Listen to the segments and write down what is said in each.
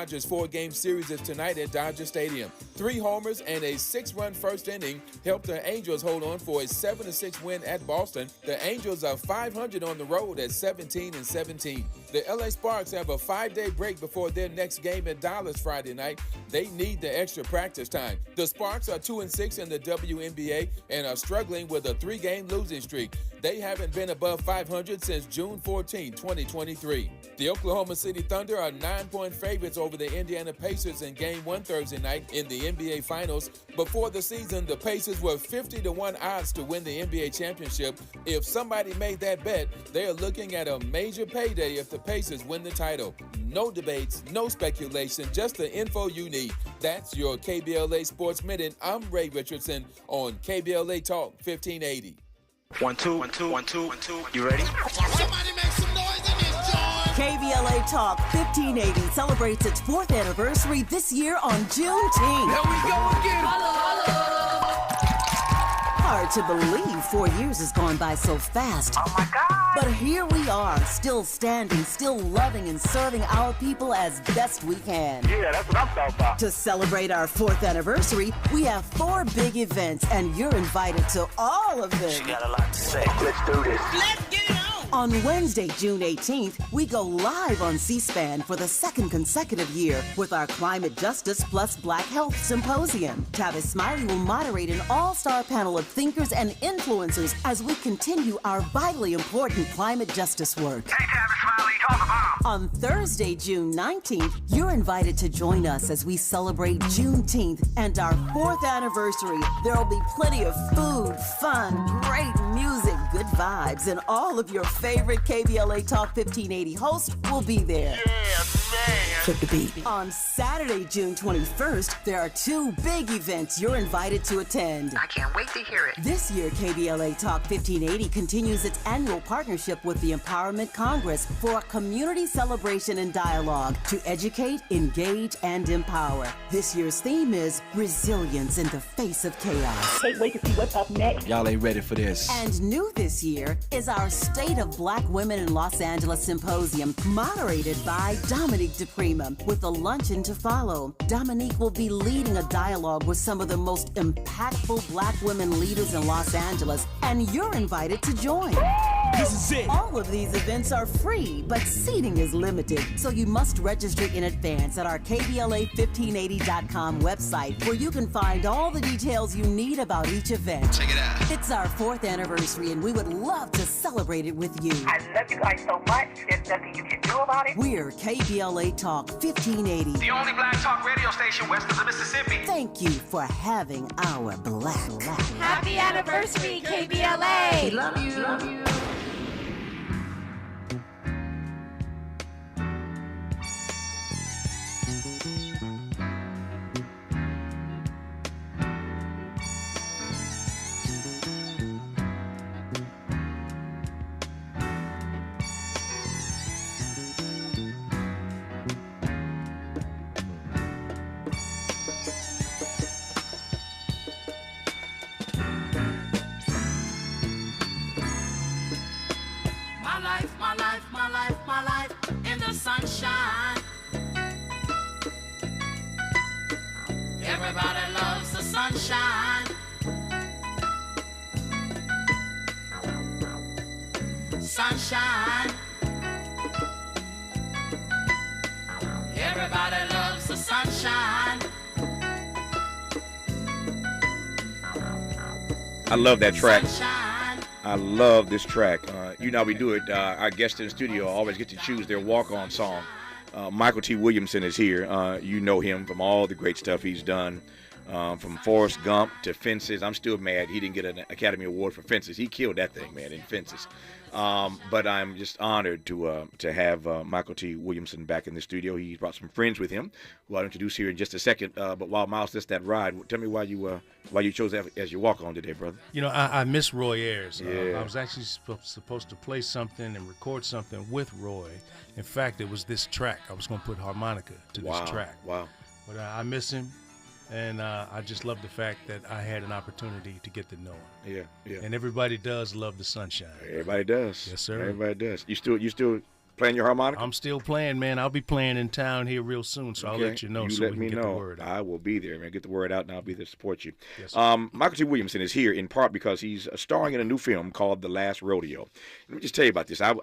Dodgers' 4-game series is tonight at Dodger Stadium. 3 homers and a 6-run first inning helped the Angels hold on for a 7-6 win at Boston. The Angels are 500 on the road at 17-17. The LA Sparks have a 5-day break before their next game at Dallas Friday night. They need the extra practice time. The Sparks are 2-6 in the WNBA and are struggling with a 3-game losing streak. They haven't been above 500 since June 14, 2023. The Oklahoma City Thunder are 9-point favorites over the Indiana Pacers in Game 1 Thursday night in the NBA Finals. Before the season, the Pacers were 50-1 odds to win the NBA championship. If somebody made that bet, they are looking at a major payday if the Pacers win the title. No debates, no speculation, just the info you need. That's your KBLA Sports Minute. I'm Ray Richardson on KBLA Talk 1580. 1 2 1 2 1 2 1 2. You ready? Somebody make some noise in this joint. KBLA Talk 1580 celebrates its 4th anniversary this year on Juneteenth. Here we go again. Hard to believe 4 years has gone by so fast. Oh my God. But here we are, still standing, still loving and serving our people as best we can. Yeah, that's what I'm talking about. To celebrate our 4th anniversary, we have 4 big events, and you're invited to all of them. She got a lot to say. Let's do this. Let's get it on. On Wednesday, June 18th, we go live on C-SPAN for the 2nd consecutive year with our Climate Justice plus Black Health Symposium. Tavis Smiley will moderate an all-star panel of thinkers and influencers as we continue our vitally important climate justice work. Hey, Tavis Smiley, talk about. On Thursday, June 19th, you're invited to join us as we celebrate Juneteenth and our 4th anniversary. There will be plenty of food, fun, great music, good vibes, and all of your favorite KBLA Talk 1580 hosts will be there. Yeah, man. Flip the beat. On Saturday, June 21st, there are 2 big events you're invited to attend. I can't wait to hear it. This year, KBLA Talk 1580 continues its annual partnership with the Empowerment Congress for a community celebration and dialogue to educate, engage, and empower. This year's theme is Resilience in the Face of Chaos. Can't wait to see what's up next. Y'all ain't ready for this. And new this year is our State of Black Women in Los Angeles Symposium, moderated by Dominique DePrima, with a luncheon to follow. Dominique will be leading a dialogue with some of the most impactful Black women leaders in Los Angeles, and you're invited to join. This is it. All of these events are free, but seating is limited, so you must register in advance at our KBLA1580.com website, where you can find all the details you need about each event. Check it out. It's our 4th anniversary, and we would love to celebrate it with you. I love you guys so much. There's nothing you can do about it. We're KBLA Talk 1580. The only black talk radio station west of the Mississippi. Thank you for having our black. Happy anniversary, KBLA! Love you. Love you. My life in the sunshine. Everybody loves the sunshine. Sunshine. Everybody loves the sunshine. I love that track. Sunshine. I love this track. You know how we do it. Our guests in the studio always get to choose their walk-on song. Mykelti Williamson is here. You know him from all the great stuff he's done, from Forrest Gump to Fences. I'm still mad he didn't get an Academy Award for Fences. He killed that thing, man, in Fences. But I'm just honored to have Mykelti Williamson back in the studio. He brought some friends with him, who I'll introduce here in just a second. But while Miles does that ride, tell me why you chose that as your walk-on today, brother. You know, I miss Roy Ayers. Yeah. I was actually supposed to play something and record something with Roy. In fact, it was this track. I was going to put harmonica to this track. Wow. But I miss him, and I just love the fact that I had an opportunity to get to know him. Yeah. And everybody does love the sunshine. Everybody does. Yes, sir. Everybody does. You still playing your harmonica? I'm still playing, man. I'll be playing in town here real soon, so I'll let you know. You so let we me can get know. The word out. I will be there, man. Get the word out, and I'll be there to support you. Yes, Mykelti Williamson is here in part because he's starring in a new film called The Last Rodeo. Let me just tell you about this. I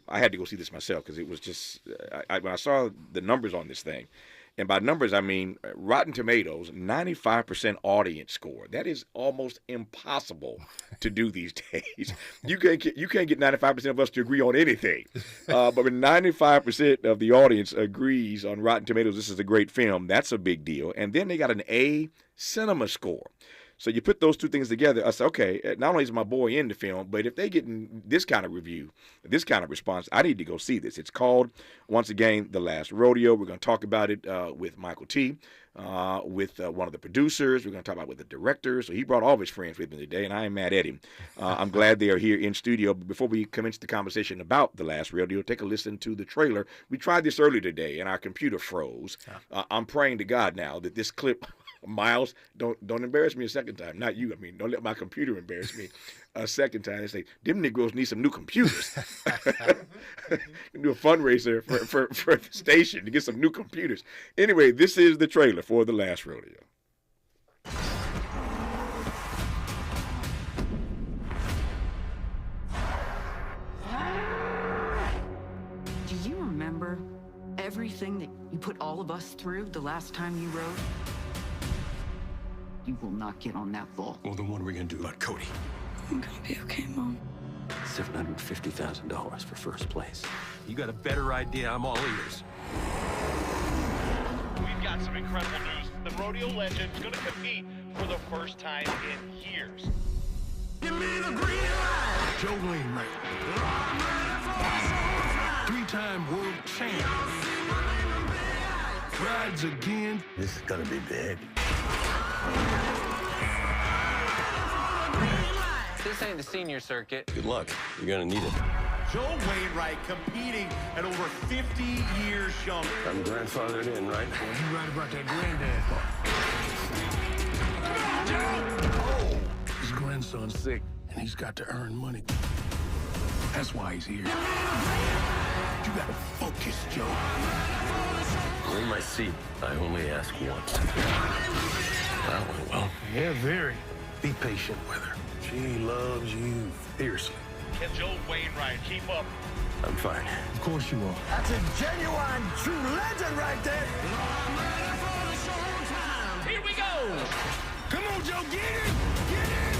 had to go see this myself because it was just when I saw the numbers on this thing. And by numbers, I mean Rotten Tomatoes, 95% audience score. That is almost impossible to do these days. You can't get 95% of us to agree on anything. But when 95% of the audience agrees on Rotten Tomatoes, this is a great film, that's a big deal. And then they got an A cinema score. So you put those two things together, I said, okay, not only is my boy in the film, but if they get this kind of review, this kind of response, I need to go see this. It's called, once again, The Last Rodeo. We're going to talk about it with Mykelti, with one of the producers. We're going to talk about it with the director. So he brought all of his friends with me today, and I ain't mad at him. I'm glad they are here in studio. But before we commence the conversation about The Last Rodeo, take a listen to the trailer. We tried this earlier today, and our computer froze. I'm praying to God now that this clip... Miles, don't embarrass me a second time. Not you. I mean, don't let my computer embarrass me a second time. They say, them Negroes need some new computers. Do a fundraiser for the station to get some new computers. Anyway, this is the trailer for The Last Rodeo. Do you remember everything that you put all of us through the last time you rode? You will not get on that bull. Well, then what are we going to do about Cody? I'm gonna be okay, Mom. $750,000 for first place. You got a better idea, I'm all ears. We've got some incredible news. The rodeo legend's gonna compete for the first time in years. Give me the green light. Joe Wainwright. 3-time world champ. Rides again. This is gonna be big. This ain't the senior circuit. Good luck. You're gonna need it. Joe Wainwright competing at over 50 years young. I'm grandfathered in, right? Well, you right about that granddad. Oh! His grandson's sick, and he's got to earn money. That's why he's here. You gotta focus, Joe. In my seat, I only ask once. That went well. Yeah, very. Be patient with her. She loves you fiercely. Can Joe Wainwright keep up? I'm fine. Of course you will. That's a genuine, true legend right there. Here we go! Come on, Joe, get it! Get it!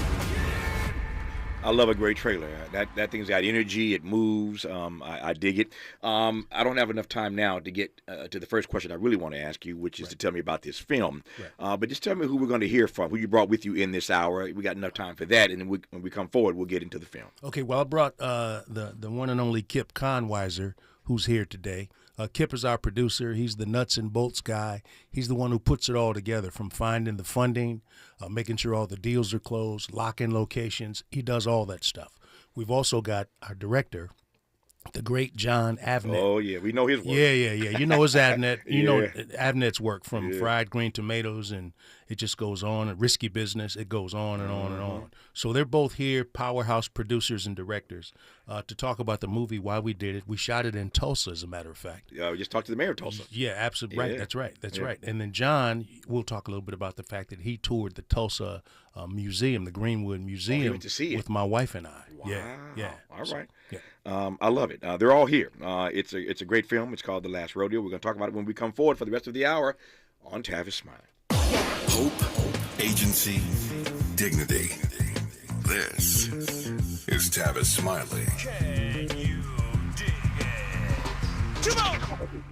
I love a great trailer. That thing's got energy. It moves. I dig it. I don't have enough time now to get to the first question I really want to ask you, which is to tell me about this film. Right. But just tell me who we're going to hear from, who you brought with you in this hour. We got enough time for that, and then when we come forward, we'll get into the film. Okay, well, I brought the one and only Kip Konwiser, who's here today. Kip is our producer. He's the nuts and bolts guy. He's the one who puts it all together, from finding the funding, making sure all the deals are closed, locking locations. He does all that stuff. We've also got our director, the great Jon Avnet. Oh, yeah. We know his work. Yeah. You know his Avnet. You know Yeah. Avnet's work, from Fried Green Tomatoes, and it just goes on. And Risky Business, it goes on and on and on. So they're both here, powerhouse producers and directors, to talk about the movie, why we did it. We shot it in Tulsa, as a matter of fact. Yeah, we just talked to the mayor of Tulsa. Yeah, absolutely. Yeah. Right, that's right. And then Jon, we'll talk a little bit about the fact that he toured the Tulsa museum, the Greenwood Museum, went to see it. with my wife and I. Wow. Yeah. All right. Yeah. I love it. They're all here. It's a great film. It's called The Last Rodeo. We're going to talk about it when we come forward for the rest of the hour on Tavis Smiley. Hope, agency, dignity. This is Tavis Smiley. Can you dig it? Come on!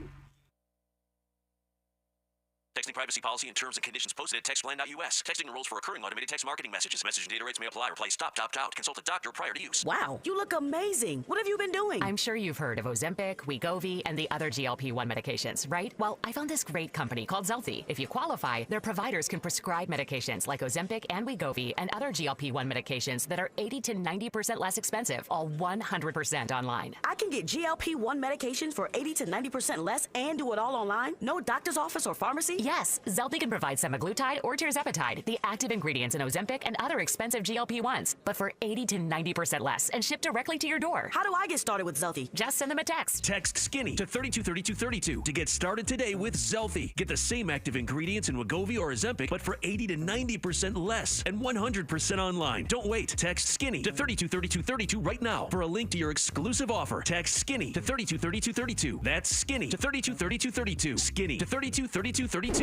Texting privacy policy and terms and conditions posted at textplan.us. Texting enrolls for recurring automated text marketing messages. Message and data rates may apply. Reply stop, opt out. Consult a doctor prior to use. Wow, you look amazing. What have you been doing? I'm sure you've heard of Ozempic, Wegovy, and the other GLP-1 medications, right? Well, I found this great company called Zelfie. If you qualify, their providers can prescribe medications like Ozempic and Wegovy and other GLP-1 medications that are 80 to 90% less expensive, all 100% online. I can get GLP-1 medications for 80 to 90% less and do it all online? No doctor's office or pharmacy? Yes, Zelfie can provide semaglutide or tirzepatide, the active ingredients in Ozempic and other expensive GLP-1s, but for 80 to 90% less and shipped directly to your door. How do I get started with Zelfie? Just send them a text. Text SKINNY to 323232 to get started today with Zelfie. Get the same active ingredients in Wegovy or Ozempic, but for 80 to 90% less and 100% online. Don't wait. Text SKINNY to 323232 right now for a link to your exclusive offer. Text SKINNY to 323232. That's SKINNY to 323232. SKINNY to 323232. You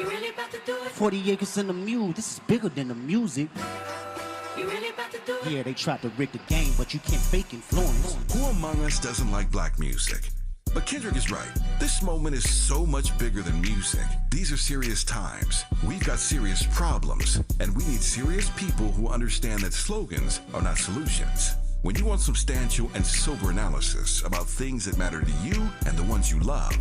really about to do it? 40 acres in the mule. This is bigger than the music. You really about to do it? Yeah, they tried to rig the game, but you can't fake influence. Who among us doesn't like black music? But Kendrick is right. This moment is so much bigger than music. These are serious times. We've got serious problems, and we need serious people who understand that slogans are not solutions. When you want substantial and sober analysis about things that matter to you and the ones you love,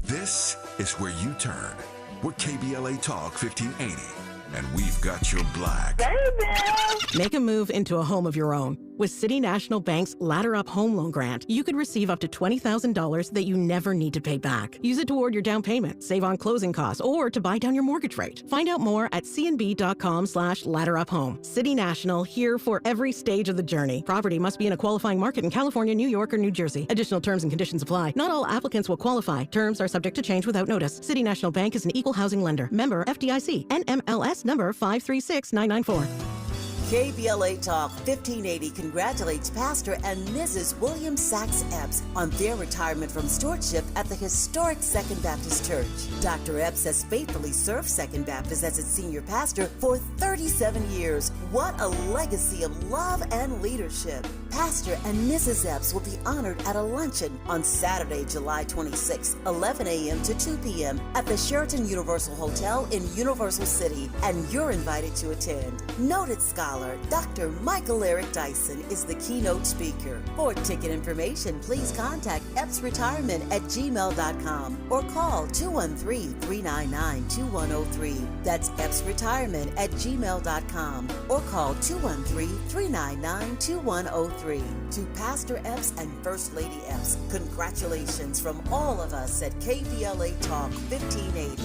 this is where you turn. We're KBLA Talk 1580, and we've got your black. Make a move into a home of your own. With City National Bank's Ladder Up Home Loan Grant, you could receive up to $20,000 that you never need to pay back. Use it toward your down payment, save on closing costs, or to buy down your mortgage rate. Find out more at cnb.com/ladderuphome. City National, here for every stage of the journey. Property must be in a qualifying market in California, New York, or New Jersey. Additional terms and conditions apply. Not all applicants will qualify. Terms are subject to change without notice. City National Bank is an equal housing lender. Member FDIC. NMLS number 536994. KBLA Talk 1580 congratulates Pastor and Mrs. William Sachs Epps on their retirement from stewardship at the historic Second Baptist Church. Dr. Epps has faithfully served Second Baptist as its senior pastor for 37 years. What a legacy of love and leadership. Pastor and Mrs. Epps will be honored at a luncheon on Saturday, July 26, 11 a.m. to 2 p.m. at the Sheraton Universal Hotel in Universal City, and you're invited to attend. Noted scholar Dr. Michael Eric Dyson is the keynote speaker. For ticket information, please contact epsretirement@gmail.com or call 213-399-2103. That's epsretirement@gmail.com or call 213-399-2103. To Pastor Epps and First Lady Epps, congratulations from all of us at KBLA Talk 1580.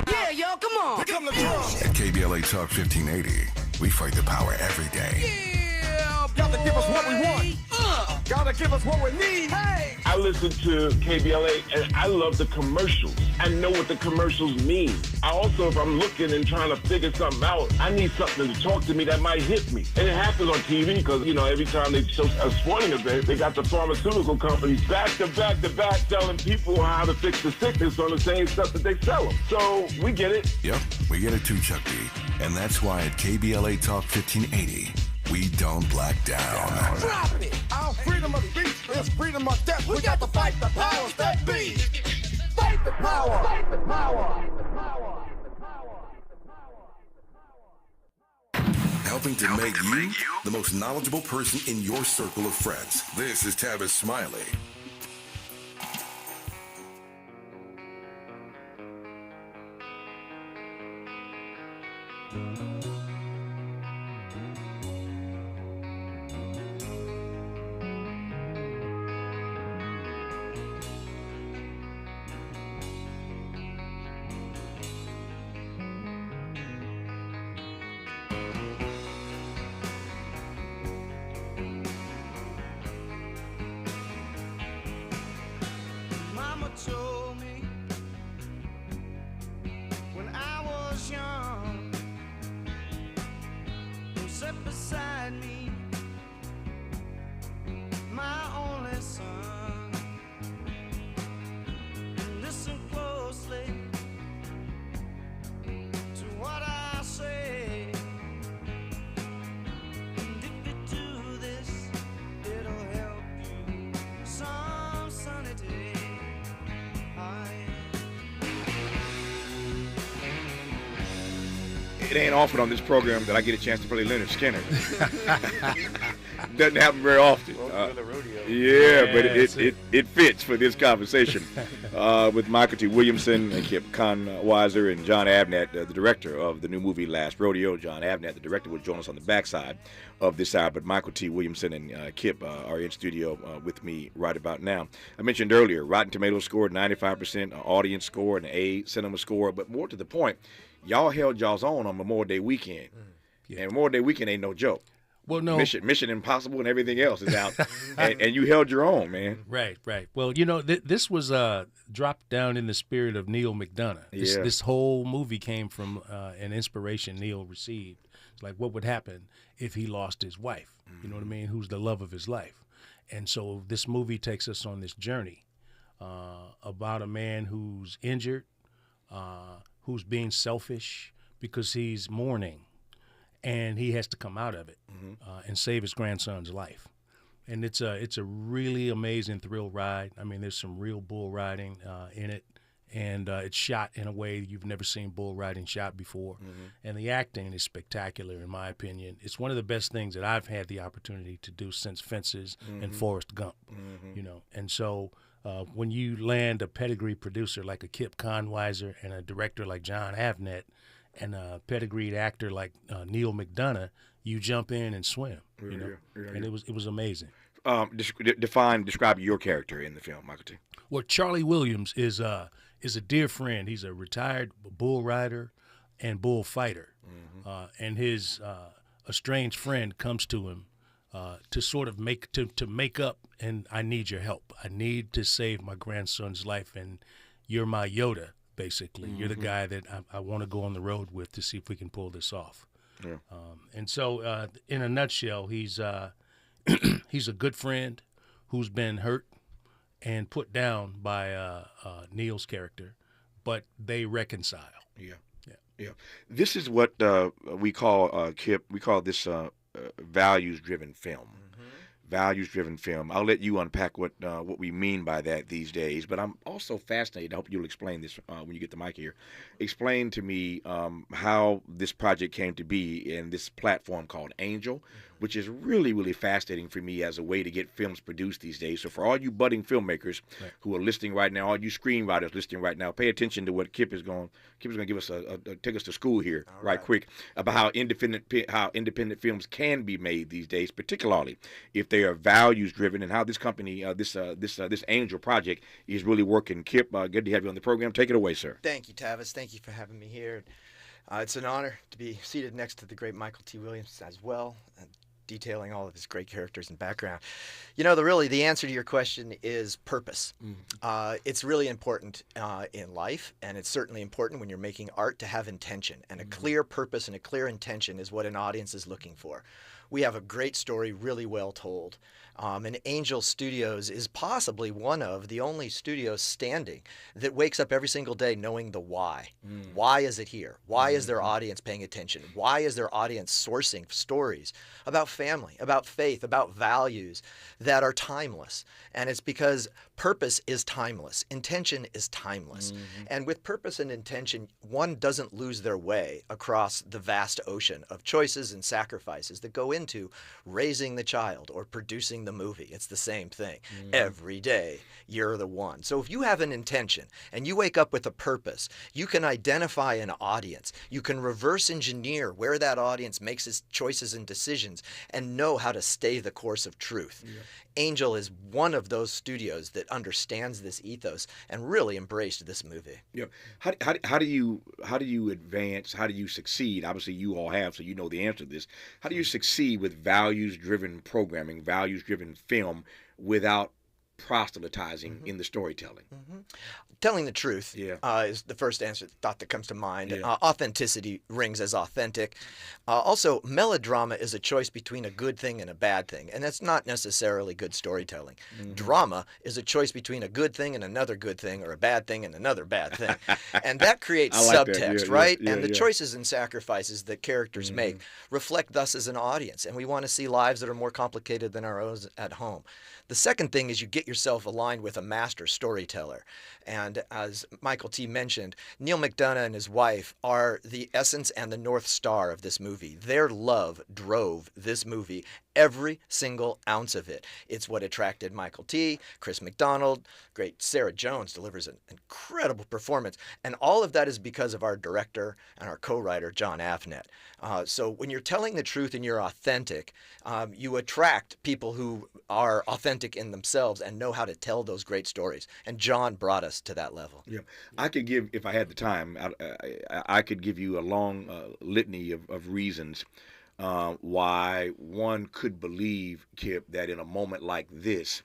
Yeah, yo, come on. Here come the drums. At KBLA Talk 1580, we fight the power every day. Yeah, gotta give us what we want. Gotta give us what we need. Hey. I listen to KBLA and I love the commercials. I know what the commercials mean. I also, if I'm looking and trying to figure something out, I need something to talk to me that might hit me. And it happens on TV because, you know, every time they show a sporting event, they got the pharmaceutical companies back to back to back telling people how to fix the sickness on the same stuff that they sell them. So we get it. Yep, we get it too, Chuck D. And that's why at KBLA Talk 1580, we don't black down. Drop it! Our freedom of speech is freedom of death. We got to fight the powers that be. Fight the power! Fight the power! Helping to make you the most knowledgeable person in your circle of friends. This is Tavis Smiley. Mama told me when I was young, who sat beside me, my only son. Listen closely to what I say. And if you do this, it'll help you some sunny day. It ain't often on this program that I get a chance to play Leonard Skinner. Doesn't happen very often. Yeah, but it fits for this conversation with Mykelti Williamson and Kip Konwiser and Jon Avnet, the director of the new movie Last Rodeo. Jon Avnet, the director, will join us on the backside of this hour, but Mykelti Williamson and Kip are in studio with me right about now. I mentioned earlier, Rotten Tomatoes scored 95%, audience score, an A cinema score, but more to the point, y'all held y'all's own on Memorial Day weekend. Yeah. And Memorial Day weekend ain't no joke. Well, no. Mission Impossible and everything else is out, and you held your own, man. Right. Well, this was dropped down in the spirit of Neil McDonough. This whole movie came from an inspiration Neil received. It's like, what would happen if he lost his wife? You know what I mean? Who's the love of his life? And so this movie takes us on this journey about a man who's injured, who's being selfish because he's mourning. And he has to come out of it and save his grandson's life. And it's a really amazing thrill ride. I mean, there's some real bull riding in it. And it's shot in a way you've never seen bull riding shot before. And the acting is spectacular, in my opinion. It's one of the best things that I've had the opportunity to do since Fences and Forrest Gump. And so when you land a pedigree producer like a Kip Konwiser and a director like Jon Avnet, and a pedigreed actor like Neil McDonough, you jump in and swim. And it was amazing. Describe your character in the film, Mykelti. Well, Charlie Williams is a dear friend. He's a retired bull rider and bull fighter, and his estranged friend comes to him to sort of make up. And I need your help. I need to save my grandson's life, and you're my Yoda. Basically, you're the guy that I want to go on the road with to see if we can pull this off. Yeah. And so, in a nutshell, he's he's a good friend who's been hurt and put down by Neil's character, but they reconcile. Yeah. This is what we call Kip. We call this values-driven film. Values-driven film. I'll let you unpack what we mean by that these days, but I'm also fascinated. I hope you'll explain this when you get the mic here. Explain to me how this project came to be in this platform called Angel, which is really, really fascinating for me as a way to get films produced these days. So for all you budding filmmakers who are listening right now, all you screenwriters listening right now, pay attention to what Kip is going to give us take us to school here right quick about how independent films can be made these days, particularly if they are values driven, and how this company, this Angel project is really working. Kip, good to have you on the program. Take it away, sir. Thank you, Tavis. Thank you for having me here. It's an honor to be seated next to the great Mykelti Williamson as well, and detailing all of his great characters and background. The answer to your question is purpose. It's really important in life, and it's certainly important when you're making art to have intention. And a clear purpose and a clear intention is what an audience is looking for. We have a great story, really well told. And Angel Studios is possibly one of the only studios standing that wakes up every single day knowing the why. Why is it here? Why is their audience paying attention? Why is their audience sourcing stories about family, about faith, about values that are timeless? And it's because purpose is timeless. Intention is timeless. And with purpose and intention, one doesn't lose their way across the vast ocean of choices and sacrifices that go into raising the child or producing the movie. It's the same thing. Every day, you're the one. So if you have an intention and you wake up with a purpose, you can identify an audience. You can reverse engineer where that audience makes its choices and decisions and know how to stay the course of truth. Angel is one of those studios that understands this ethos and really embraced this movie. How do you advance? How do you succeed? Obviously, you all have, so you know the answer to this. How do you succeed with values-driven programming, values-driven film, without proselytizing in the storytelling? Telling the truth is the first thought that comes to mind. Authenticity rings as authentic. Also, melodrama is a choice between a good thing and a bad thing, and that's not necessarily good storytelling. Drama is a choice between a good thing and another good thing, or a bad thing and another bad thing. And that creates subtext, right? And the choices and sacrifices that characters make reflect us as an audience, and we want to see lives that are more complicated than our own at home. The second thing is you get yourself aligned with a master storyteller. And as Mykelti mentioned, Neil McDonough and his wife are the essence and the North Star of this movie. Their love drove this movie every single ounce of it. It's what attracted Mykelti, Chris McDonald, great Sarah Jones delivers an incredible performance. And all of that is because of our director and our co-writer, Jon Avnet. So when you're telling the truth and you're authentic, you attract people who are authentic in themselves and know how to tell those great stories. And Jon brought us to that level. Yeah, I could give, if I had the time, I could give you a long litany of reasons why one could believe, Kip, that in a moment like this,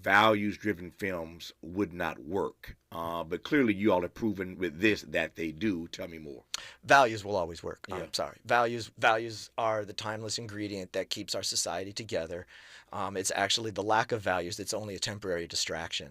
values-driven films would not work. But clearly you all have proven with this that they do. Tell me more. Values will always work. Yeah. I'm sorry. Values are the timeless ingredient that keeps our society together. It's actually the lack of values that's only a temporary distraction.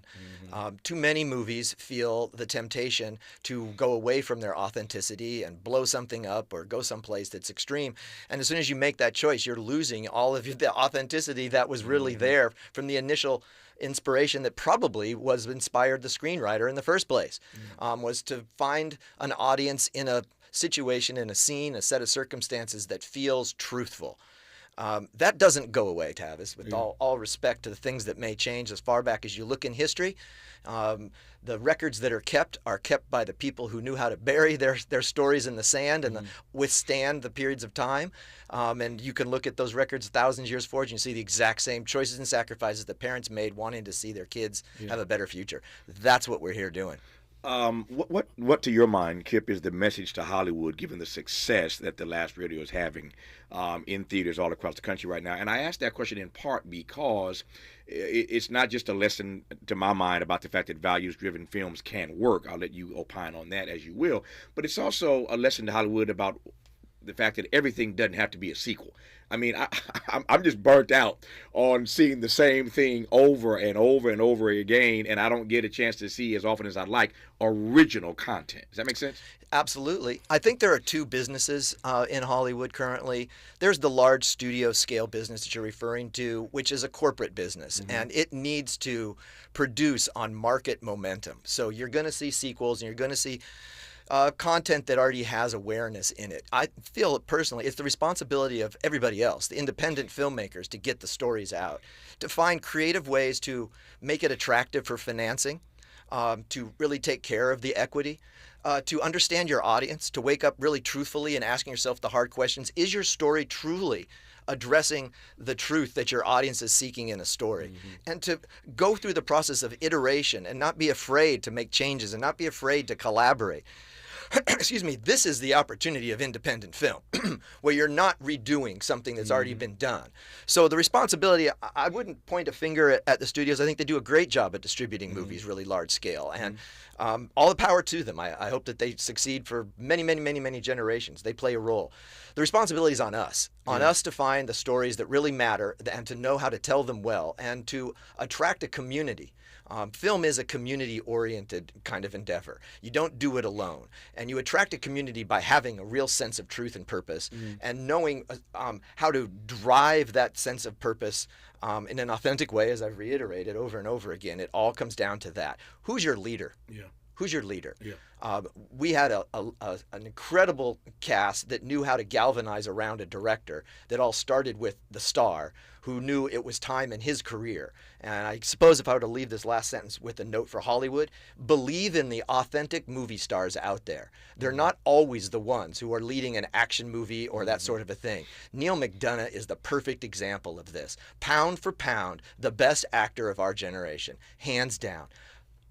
Too many movies feel the temptation to go away from their authenticity and blow something up or go someplace that's extreme. And as soon as you make that choice, you're losing all of the authenticity that was really there from the initial inspiration that probably was inspired the screenwriter in the first place, was to find an audience in a situation, in a scene, a set of circumstances that feels truthful. That doesn't go away, Tavis, with all respect to the things that may change as far back as you look in history. The records that are kept by the people who knew how to bury their stories in the sand and withstand the periods of time. And you can look at those records thousands of years forward and you see the exact same choices and sacrifices that parents made wanting to see their kids have a better future. That's what we're here doing. What to your mind, Kip, is the message to Hollywood given the success that The Last Rodeo is having in theaters all across the country right now? And I ask that question in part because it's not just a lesson to my mind about the fact that values-driven films can work. I'll let you opine on that as you will. But it's also a lesson to Hollywood about the fact that everything doesn't have to be a sequel. I mean, I'm just burnt out on seeing the same thing over and over and over again, and I don't get a chance to see as often as I'd like original content. Does that make sense? Absolutely. I think there are two businesses in Hollywood currently. There's the large studio scale business that you're referring to, which is a corporate business, and it needs to produce on market momentum. So you're going to see sequels, and you're going to see content that already has awareness in it. I feel personally it's the responsibility of everybody else, the independent filmmakers, to get the stories out, to find creative ways to make it attractive for financing, to really take care of the equity, to understand your audience, to wake up really truthfully and asking yourself the hard questions. Is your story truly addressing the truth that your audience is seeking in a story? And to go through the process of iteration and not be afraid to make changes and not be afraid to collaborate. Excuse me, this is the opportunity of independent film, where you're not redoing something that's already been done. So the responsibility, I wouldn't point a finger at the studios. I think they do a great job at distributing movies really large scale. And all the power to them. I hope that they succeed for many, many, many, many generations. They play a role. The responsibility is on us to find the stories that really matter and to know how to tell them well and to attract a community. Film is a community-oriented kind of endeavor. You don't do it alone. And you attract a community by having a real sense of truth and purpose and knowing how to drive that sense of purpose in an authentic way, as I've reiterated over and over again. It all comes down to that. Who's your leader? Who's your leader? We had an incredible cast that knew how to galvanize around a director that all started with the star, who knew it was time in his career. And I suppose if I were to leave this last sentence with a note for Hollywood, believe in the authentic movie stars out there. They're not always the ones who are leading an action movie or that sort of a thing. Neil McDonough is the perfect example of this. Pound for pound, the best actor of our generation, hands down.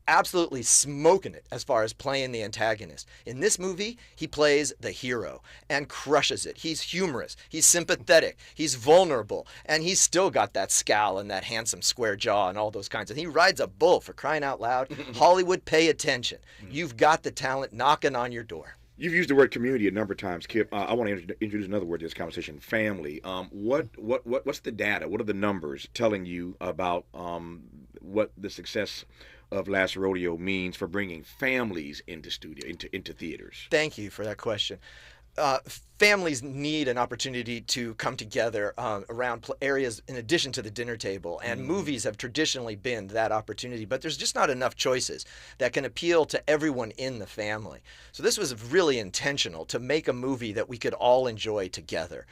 Absolutely smoking it as far as playing the antagonist. In this movie, he plays the hero and crushes it. He's humorous, he's sympathetic, he's vulnerable, and he's still got that scowl and that handsome square jaw and all those kinds of things. He rides a bull, for crying out loud. Hollywood, pay attention. You've got the talent knocking on your door. You've used the word community a number of times, Kip. I want to introduce another word to this conversation: family. What's the data? What are the numbers telling you about what the success of Last Rodeo means for bringing families into theaters? Thank you for that question. families need an opportunity to come together around areas in addition to the dinner table, and movies have traditionally been that opportunity, but there's just not enough choices that can appeal to everyone in the family. So this was really intentional to make a movie that we could all enjoy together.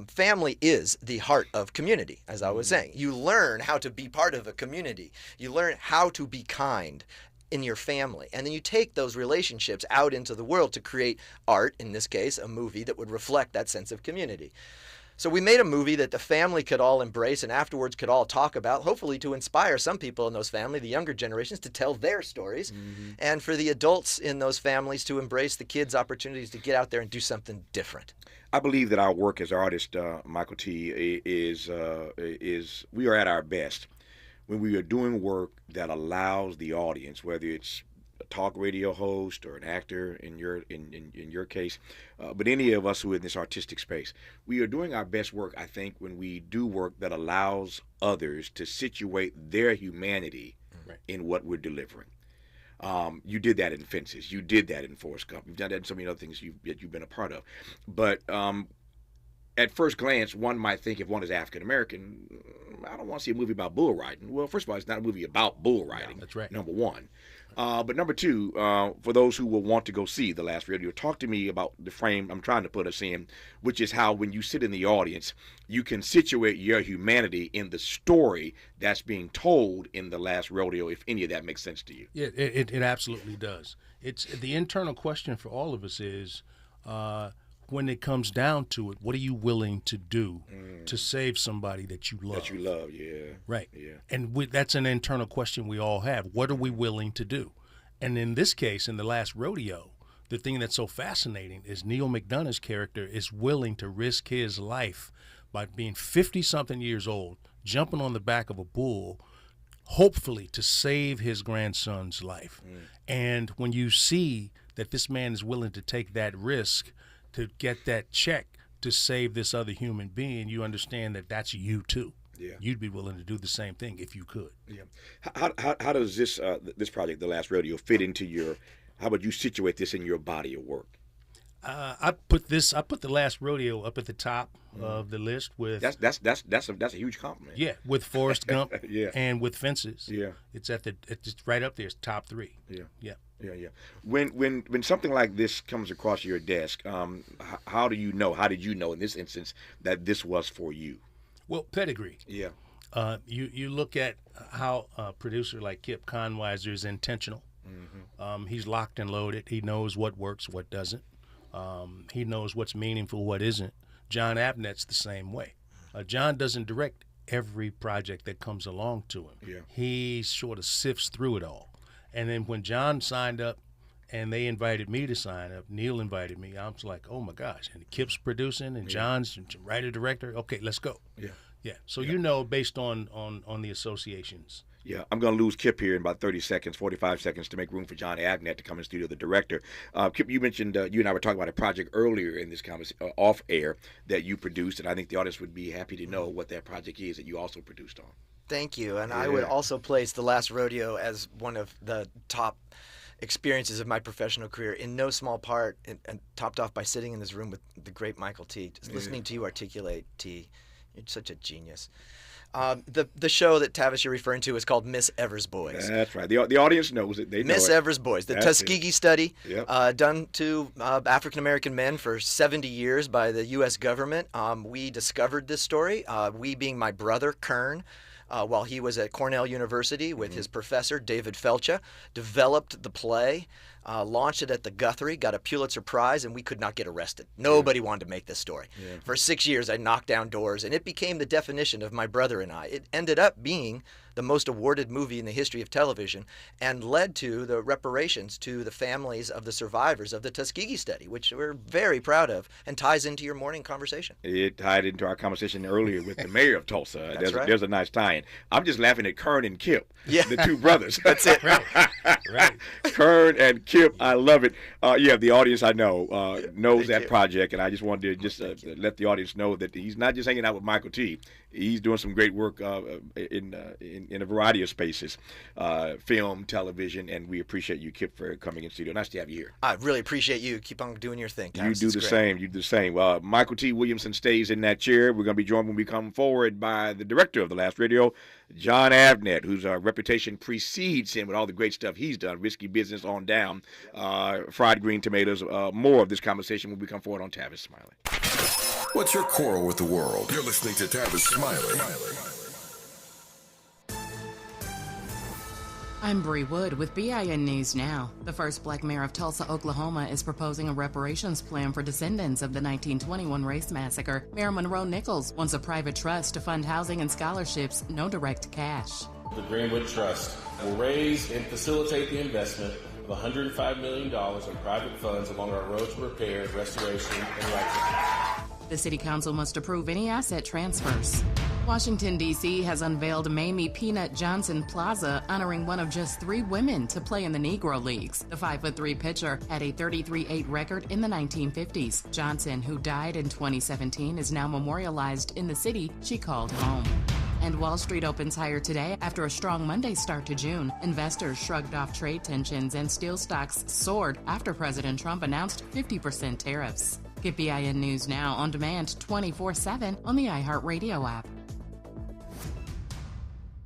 Family is the heart of community, as I was saying. You learn how to be part of a community. You learn how to be kind in your family. And then you take those relationships out into the world to create art, in this case, a movie that would reflect that sense of community. So we made a movie that the family could all embrace and afterwards could all talk about, hopefully to inspire some people in those families, the younger generations, to tell their stories, and for the adults in those families to embrace the kids' opportunities to get out there and do something different. I believe that our work as artists, Mykelti, is we are at our best when we are doing work that allows the audience, whether it's a talk radio host or an actor in your case, but any of us who are in this artistic space, we are doing our best work, I think, when we do work that allows others to situate their humanity in what we're delivering. You did that in Fences. You did that in Forrest Gump. You've done that in so many other things that you've been a part of. But at first glance, one might think if one is African American, I don't want to see a movie about bull riding. Well, first of all, it's not a movie about bull riding. Yeah, that's right. Number one. But number two, for those who will want to go see The Last Rodeo, talk to me about the frame I'm trying to put us in, which is how when you sit in the audience, you can situate your humanity in the story that's being told in The Last Rodeo, if any of that makes sense to you. Yeah, it absolutely does. It's the internal question for all of us is, when it comes down to it, what are you willing to do to save somebody that you love? That you love, yeah. Right. Yeah. And that's an internal question we all have. What are we willing to do? And in this case, in The Last Rodeo, the thing that's so fascinating is Neil McDonough's character is willing to risk his life by being 50-something years old, jumping on the back of a bull, hopefully to save his grandson's life. And when you see that this man is willing to take that risk to get that check to save this other human being, you understand that that's you too. Yeah. You'd be willing to do the same thing if you could. Yeah. How does this this project, The Last Rodeo, fit into your? How would you situate this in your body of work? I put The Last Rodeo up at the top of the list with. That's a huge compliment. Yeah, with Forrest Gump. Yeah. And with Fences. Yeah. It's right up there. It's top 3. Yeah. Yeah. Yeah. When something like this comes across your desk, how do you know? How did you know in this instance that this was for you? Well, pedigree. Yeah. You look at how a producer like Kip Konwiser is intentional. He's locked and loaded. He knows what works, what doesn't. He knows what's meaningful, what isn't. Jon Avnet's the same way. Jon doesn't direct every project that comes along to him. Yeah. He sort of sifts through it all. And then when Jon signed up and they invited me to sign up, Neil invited me, I was like, oh my gosh. And Kip's producing and Jon's writer-director. Okay, let's go. Yeah. Yeah. So you know based on the associations. Yeah, I'm going to lose Kip here in about 30 seconds, 45 seconds to make room for Jon Avnet to come in studio, the director. Kip, you mentioned, you and I were talking about a project earlier in this conversation, off air, that you produced, and I think the audience would be happy to know what that project is that you also produced on. Thank you. And I would also place The Last Rodeo as one of the top experiences of my professional career, in no small part, and topped off by sitting in this room with the great Mykelti, just listening to you articulate, T. You're such a genius. The show that Tavis you're referring to is called Miss Evers Boys. That's right. The audience knows it. They know Miss Evers Boys, the Tuskegee study, done to African American men for 70 years by the U.S. government. We discovered this story. We being my brother Kern. While he was at Cornell University with his professor, David Felcha, developed the play, launched it at the Guthrie, got a Pulitzer Prize, and we could not get arrested. Nobody wanted to make this story. Yeah. For 6 years, I knocked down doors, and it became the definition of my brother and I. It ended up being the most awarded movie in the history of television and led to the reparations to the families of the survivors of the Tuskegee study, which we're very proud of, and ties into your morning conversation. It tied into our conversation earlier with the mayor of Tulsa. There's a nice tie-in. I'm just laughing at Kern and Kip, the two brothers. That's it. Right. Kern and Kip, I love it. The audience I know knows that project, and I just wanted to let the audience know that he's not just hanging out with Mykelti. he's doing some great work in a variety of spaces, film, television, and we appreciate you, Kip, for coming in studio. Nice to have you here. I really appreciate you. Keep on doing your thing, Tavis. You do the same. You do the same. Mykelti Williamson stays in that chair. We're going to be joined when we come forward by the director of the Last Rodeo, Jon Avnet, whose reputation precedes him with all the great stuff he's done, Risky Business on down, Fried Green Tomatoes. More of this conversation when we come forward on Tavis Smiley. What's your quarrel with the world? You're listening to Tavis Smiley. I'm Bree Wood with BIN News Now. The first black mayor of Tulsa, Oklahoma is proposing a reparations plan for descendants of the 1921 race massacre. Mayor Monroe Nichols wants a private trust to fund housing and scholarships, no direct cash. The Greenwood Trust will raise and facilitate the investment of $105 million in private funds along our roads repair, restoration, and right. The City Council must approve any asset transfers. Washington, D.C. has unveiled Mamie Peanut Johnson Plaza, honoring one of just 3 women to play in the Negro Leagues. The 5'3" pitcher had a 33-8 record in the 1950s. Johnson, who died in 2017, is now memorialized in the city she called home. And Wall Street opens higher today after a strong Monday start to June. Investors shrugged off trade tensions and steel stocks soared after President Trump announced 50% tariffs. Get BIN News Now on demand 24/7 on the iHeartRadio app.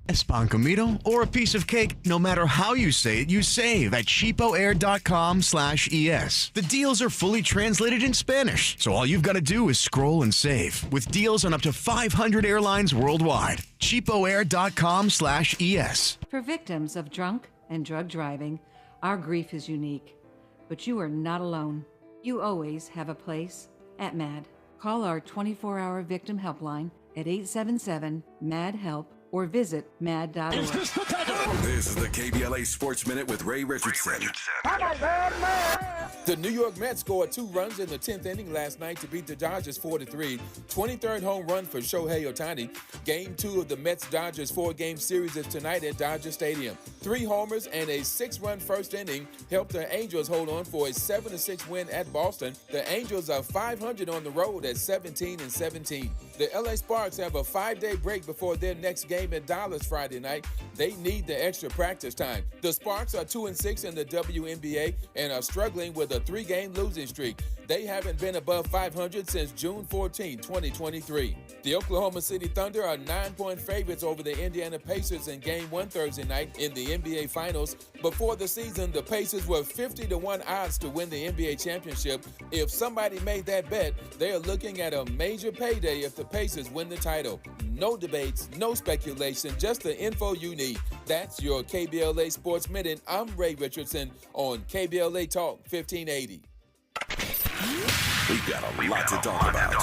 A pan comido or a piece of cake, no matter how you say it, you save at cheapoair.com/ES. The deals are fully translated in Spanish, so all you've got to do is scroll and save. With deals on up to 500 airlines worldwide. cheapoair.com/ES. For victims of drunk and drug driving, our grief is unique. But you are not alone. You always have a place at MAD. Call our 24-hour victim helpline at 877-MAD-HELP or visit mad.org. This is the KBLA Sports Minute with Ray Richardson. The New York Mets scored 2 runs in the 10th inning last night to beat the Dodgers 4-3. 23rd home run for Shohei Ohtani. Game 2 of the Mets-Dodgers 4-game series is tonight at Dodger Stadium. 3 homers and a 6-run first inning helped the Angels hold on for a 7-6 win at Boston. The Angels are 500 on the road at 17-17. The LA Sparks have a 5-day break before their next game at Dallas Friday night. They need the extra practice time. The Sparks are 2-6 in the WNBA and are struggling with a 3-game losing streak. They haven't been above 500 since June 14, 2023. The Oklahoma City Thunder are 9-point favorites over the Indiana Pacers in Game 1 Thursday night in the NBA Finals. Before the season, the Pacers were 50-1 odds to win the NBA championship. If somebody made that bet, they are looking at a major payday if the Pacers win the title. No debates, no speculation, just the info you need. That's your KBLA Sports Minute. I'm Ray Richardson on KBLA Talk 1580. We've got a lot to talk about.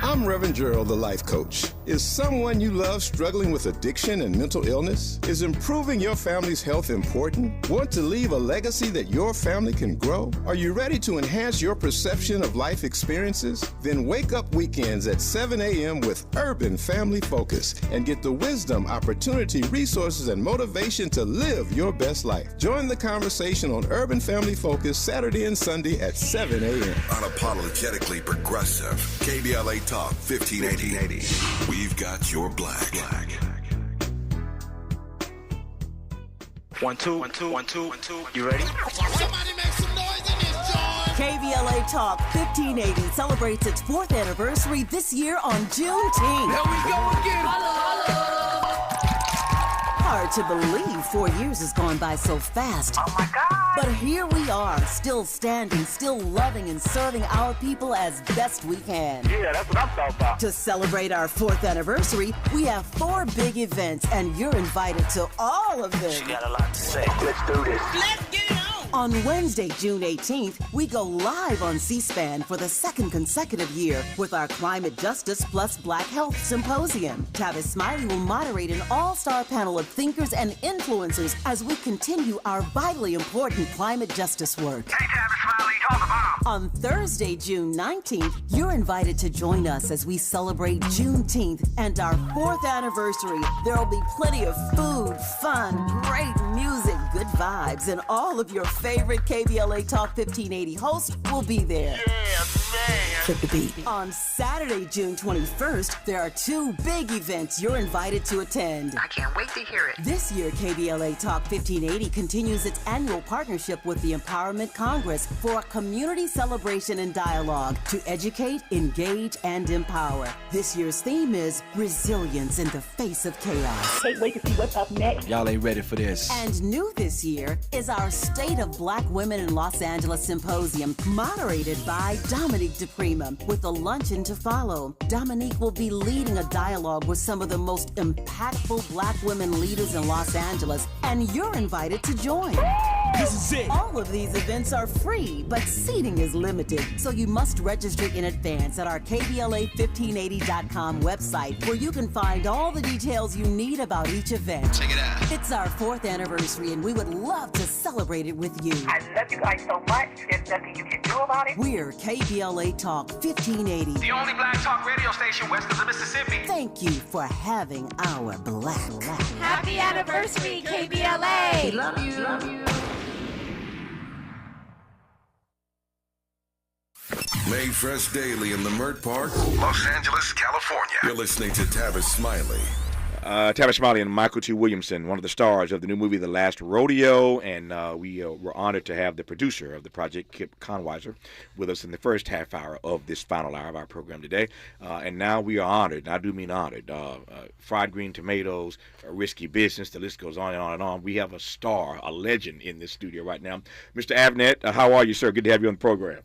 I'm Reverend Gerald, the life coach. Is someone you love struggling with addiction and mental illness? Is improving your family's health important? Want to leave a legacy that your family can grow? Are you ready to enhance your perception of life experiences? Then wake up weekends at 7 a.m. with Urban Family Focus and get the wisdom, opportunity, resources, and motivation to live your best life. Join the conversation on Urban Family Focus Saturday and Sunday at 7 a.m. Unapologetically progressive. KBLA Talk 1580. We've got your black. 1 2 1 2 1 2 1 2. You ready? Somebody make some noise in this joint. KBLA Talk 1580 celebrates its 4th anniversary this year on Juneteenth. Here we go again. Hard to believe 4 years has gone by so fast. Oh my God. But here we are, still standing, still loving and serving our people as best we can. Yeah, that's what I'm talking about. To celebrate our 4th anniversary, we have 4 big events, and you're invited to all of them. She got a lot to say. Let's do this. Let's get it on. On Wednesday, June 18th, we go live on C-SPAN for the 2nd consecutive year with our Climate Justice plus Black Health Symposium. Tavis Smiley will moderate an all-star panel of thinkers and influencers as we continue our vitally important climate justice work. Hey, Tavis Smiley, talk about. On Thursday, June 19th, you're invited to join us as we celebrate Juneteenth and our 4th anniversary. There will be plenty of food, fun, great music, good vibes, and all of your favorite KBLA Talk 1580 hosts will be there. Yeah, Flip the beat. On Saturday, June 21st, there are two big events you're invited to attend. I can't wait to hear it. This year, KBLA Talk 1580 continues its annual partnership with the Empowerment Congress for a community celebration and dialogue to educate, engage, and empower. This year's theme is resilience in the face of chaos. Can't wait to see what's up next. Y'all ain't ready for this. And new this year is our State of Black Women in Los Angeles Symposium, moderated by Dominique DePrima, with a luncheon to follow. Dominique will be leading a dialogue with some of the most impactful Black women leaders in Los Angeles, and you're invited to join. This is it. All of these events are free, but seating is limited, so you must register in advance at our KBLA1580.com website, where you can find all the details you need about each event. Check it out. It's our 4th anniversary, and we would love to celebrate it with you. I love you guys so much. There's nothing you can do about it. We're KBLA Talk 1580. The only black talk radio station west of the Mississippi. Thank you for having our black. Happy anniversary, KBLA. We love you. Love you. Made fresh daily in Leimert Park, Los Angeles, California. You're listening to Tavis Smiley. Tavis Smiley and Mykelti Williamson, one of the stars of the new movie The Last Rodeo, and we were honored to have the producer of the project, Kip Konwiser, with us in the first half hour of this final hour of our program today. And now we are honored, and I do mean honored. Fried green tomatoes, a risky business, the list goes on and on and on. We have a star, a legend in this studio right now. Mr. Avnet, how are you, sir? Good to have you on the program.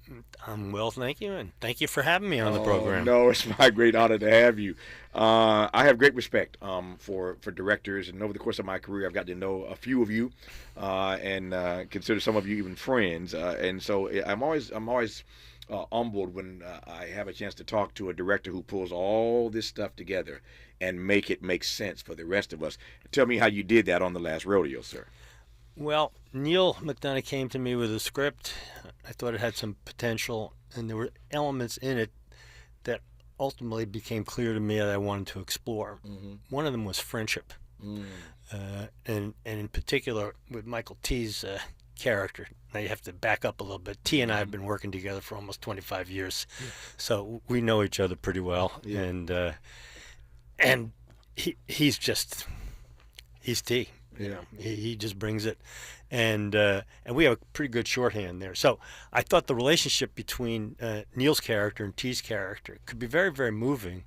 I'm well, thank you, and thank you for having me on the program. No, it's my great honor to have you. I have great respect for directors, and over the course of my career, I've got to know a few of you, and consider some of you even friends. And so I'm always humbled when I have a chance to talk to a director who pulls all this stuff together and make it make sense for the rest of us. Tell me how you did that on The Last Rodeo, sir. Well, Neil McDonough came to me with a script. I thought it had some potential, and there were elements in it that ultimately became clear to me that I wanted to explore. Mm-hmm. One of them was friendship, and in particular with Michael T's character. Now you have to back up a little bit. T and I have been working together for almost 25 years, so we know each other pretty well. Yeah. And he's T. You know, he just brings it, and we have a pretty good shorthand there. So I thought the relationship between Neil's character and T's character could be very, very moving,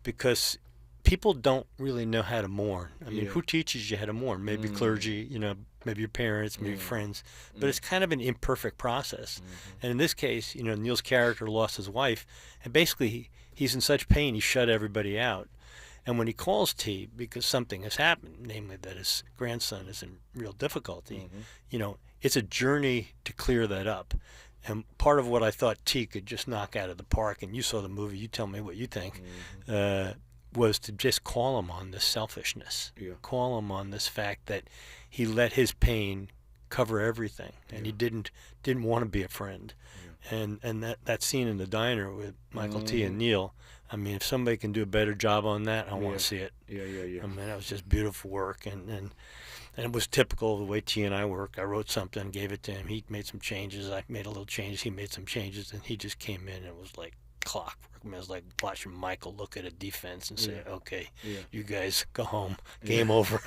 because people don't really know how to mourn. I mean, who teaches you how to mourn? Maybe clergy, maybe your parents, maybe friends, but it's kind of an imperfect process. And in this case, Neil's character lost his wife, and basically he's in such pain he shut everybody out. And when he calls T because something has happened, namely that his grandson is in real difficulty, it's a journey to clear that up. And part of what I thought T could just knock out of the park, and you saw the movie, you tell me what you think, was to just call him on this selfishness, call him on this fact that he let his pain cover everything, and he didn't want to be a friend. And that scene in the diner with Michael T and Neil, I mean, if somebody can do a better job on that, I want to see it. Yeah. I mean, that was just beautiful work, and it was typical of the way T and I work. I wrote something, gave it to him. He made some changes. I made a little changes. He made some changes, and he just came in and it was like clockwork. I mean, it was like watching Michael look at a defense and say, "Okay, you guys go home. Game over."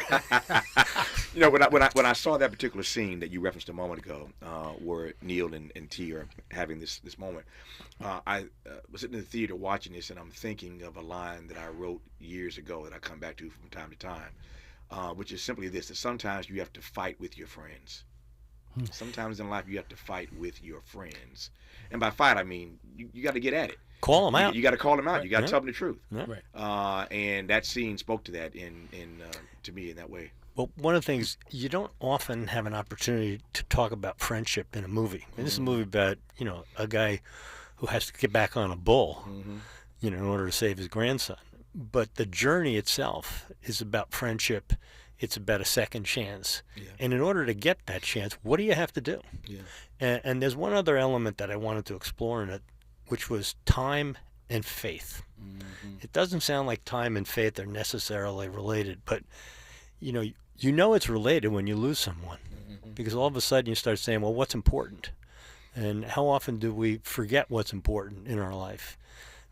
When I saw that particular scene that you referenced a moment ago, where Neil and T are having this moment, I was sitting in the theater watching this, and I'm thinking of a line that I wrote years ago that I come back to from time to time, which is simply this: that sometimes you have to fight with your friends. Sometimes in life you have to fight with your friends, and by fight I mean you got to get at it. Call them out. You got to call them out. You got to tell them the truth. Yeah. And that scene spoke to that to me in that way. Well, one of the things, you don't often have an opportunity to talk about friendship in a movie. And this is a movie about, a guy who has to get back on a bull, in order to save his grandson. But the journey itself is about friendship. It's about a second chance. Yeah. And in order to get that chance, what do you have to do? Yeah. And there's one other element that I wanted to explore in it, which was time and faith. It doesn't sound like time and faith are necessarily related, but it's related when you lose someone, because all of a sudden you start saying, well, what's important? And how often do we forget what's important in our life?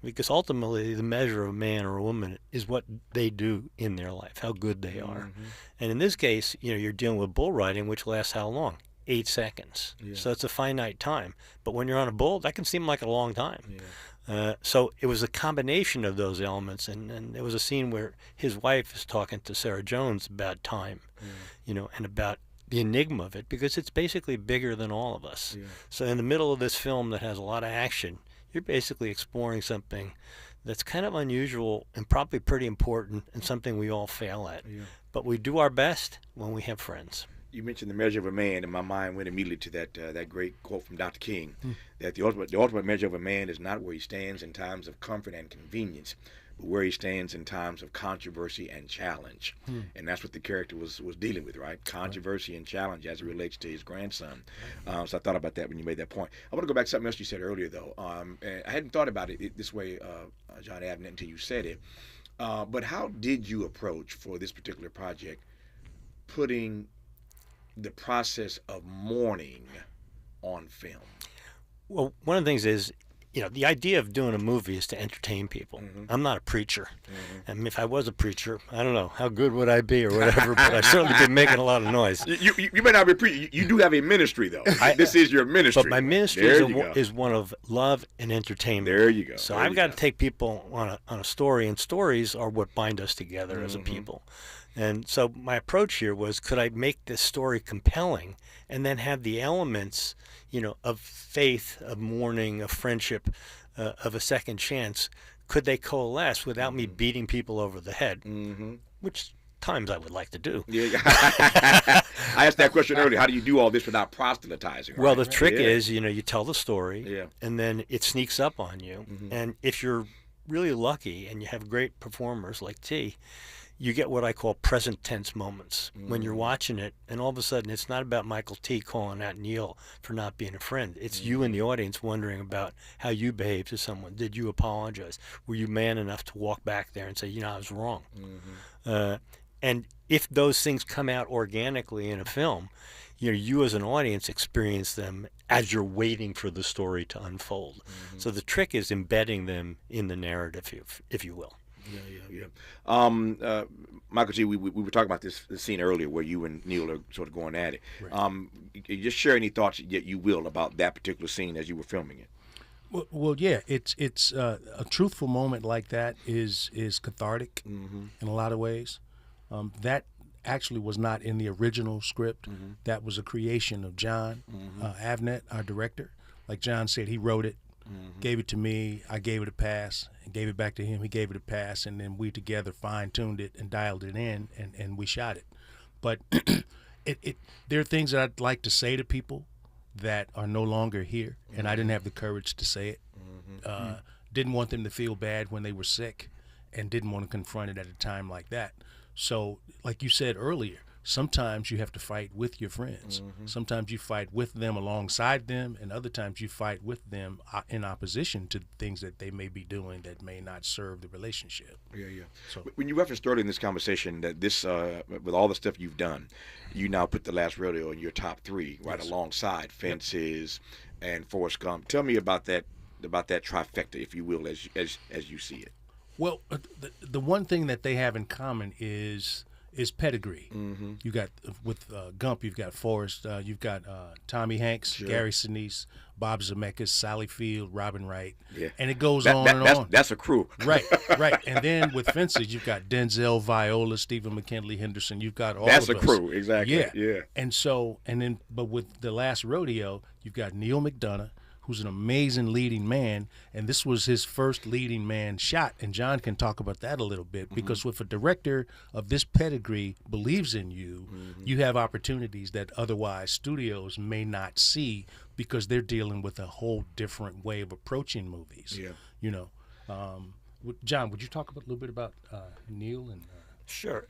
Because ultimately, the measure of a man or a woman is what they do in their life, how good they are. And in this case, you're dealing with bull riding, which lasts how long? 8 seconds. Yeah. So it's a finite time. But when you're on a bull, that can seem like a long time. So it was a combination of those elements. And there was a scene where his wife is talking to Sarah Jones about time, and about the enigma of it, because it's basically bigger than all of us. So in the middle of this film that has a lot of action, you're basically exploring something that's kind of unusual and probably pretty important and something we all fail at. But we do our best when we have friends. You mentioned the measure of a man, and my mind went immediately to that great quote from Dr. King, that the ultimate measure of a man is not where he stands in times of comfort and convenience, but where he stands in times of controversy and challenge. And that's what the character was dealing with, right? Controversy and challenge as it relates to his grandson. So I thought about that when you made that point. I want to go back to something else you said earlier, though. And I hadn't thought about it this way, Jon Avnet, until you said it. But how did you approach, for this particular project, putting the process of mourning on film? Well, one of the things is, the idea of doing a movie is to entertain people. I'm not a preacher. And if I was a preacher, I don't know, how good would I be or whatever, but I've certainly been making a lot of noise. You may not be a preacher. You do have a ministry, though. This is your ministry. But my ministry is one of love and entertainment. There you go. So I've got to take people on a story, and stories are what bind us together as a people. And so my approach here was, could I make this story compelling and then have the elements, of faith, of mourning, of friendship, of a second chance? Could they coalesce without me beating people over the head? Which times I would like to do. I asked that question earlier. How do you do all this without proselytizing? Well, the trick is, you tell the story, and then it sneaks up on you. And if you're really lucky and you have great performers like T, you get what I call present tense moments when you're watching it, and all of a sudden it's not about Mykelti calling out Neil for not being a friend. It's you in the audience wondering about how you behaved to someone. Did you apologize? Were you man enough to walk back there and say, I was wrong? And if those things come out organically in a film, you as an audience experience them as you're waiting for the story to unfold. So the trick is embedding them in the narrative, if you will. Mykelti, we were talking about this scene earlier where you and Neil are sort of going at it. You just share any thoughts that you will about that particular scene as you were filming it. Well, yeah, it's a truthful moment like that is cathartic in a lot of ways. That actually was not in the original script. That was a creation of Jon Avnet, our director. Like Jon said, he wrote it. Gave it to me, I gave it a pass, and gave it back to him, he gave it a pass, and then we together fine-tuned it and dialed it in, and we shot it. But there are things that I'd like to say to people that are no longer here, and I didn't have the courage to say it. Didn't want them to feel bad when they were sick, and didn't want to confront it at a time like that. So, like you said earlier, sometimes you have to fight with your friends. Sometimes you fight with them, alongside them, and other times you fight with them in opposition to things that they may be doing that may not serve the relationship. So, when you referenced earlier in this conversation that this, with all the stuff you've done, you now put the Last Rodeo in your top 3, right, alongside Fences and Forrest Gump. Tell me about that trifecta, if you will, as you see it. Well, the one thing that they have in common is pedigree. You got with Gump, you've got Forrest, you've got Tommy Hanks, Gary Sinise, Bob Zemeckis, Sally Field, Robin Wright, and it goes on and on. That's a crew, right. And then with Fences, you've got Denzel, Viola, Stephen McKinley, Henderson. You've got all. That's of a us. crew, exactly. Yeah. But with the Last Rodeo, you've got Neil McDonough, who's an amazing leading man, and this was his first leading man shot, and Jon can talk about that a little bit, because if a director of this pedigree believes in you, you have opportunities that otherwise studios may not see, because they're dealing with a whole different way of approaching movies. Jon, would you talk a little bit about Neil and Sure.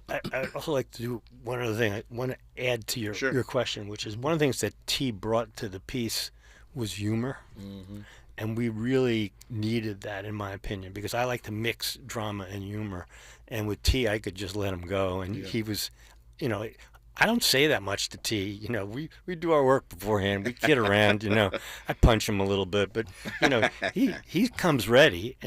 I'd also like to do one other thing. I want to add to your question, which is one of the things that T brought to the piece was humor. And we really needed that, in my opinion, because I like to mix drama and humor. And with T, I could just let him go. And he was, I don't say that much to T. You know, we do our work beforehand. We kid around. You know, I punch him a little bit, but you know, he comes ready.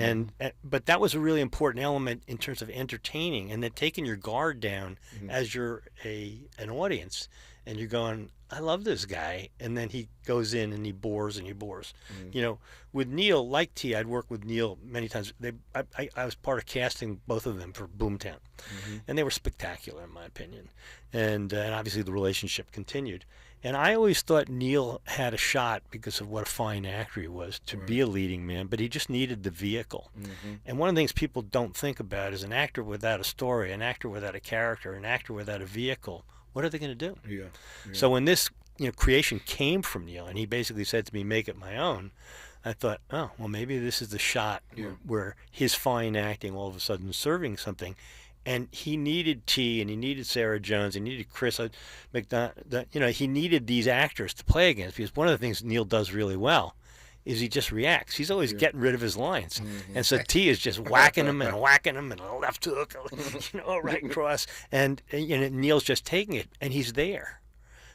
But that was a really important element in terms of entertaining, and then taking your guard down as you're an audience, and you're going, I love this guy, and then he goes in and he bores and he bores. You know, with Neil, like T, I'd worked with Neil many times. I was part of casting both of them for Boomtown, and they were spectacular in my opinion. And obviously the relationship continued. And I always thought Neil had a shot because of what a fine actor he was to be a leading man, but he just needed the vehicle. And one of the things people don't think about is an actor without a story, an actor without a character, an actor without a vehicle. What are they going to do? Yeah. So when this creation came from Neil, and he basically said to me, make it my own, I thought, oh, well, maybe this is the shot where his fine acting all of a sudden is serving something. And he needed T, and he needed Sarah Jones, he needed Chris McDonald. You know, he needed these actors to play against, because one of the things Neil does really well is he just reacts. He's always getting rid of his lines. And so T is just whacking him and a left hook, you know, right across. And Neil's just taking it, and he's there.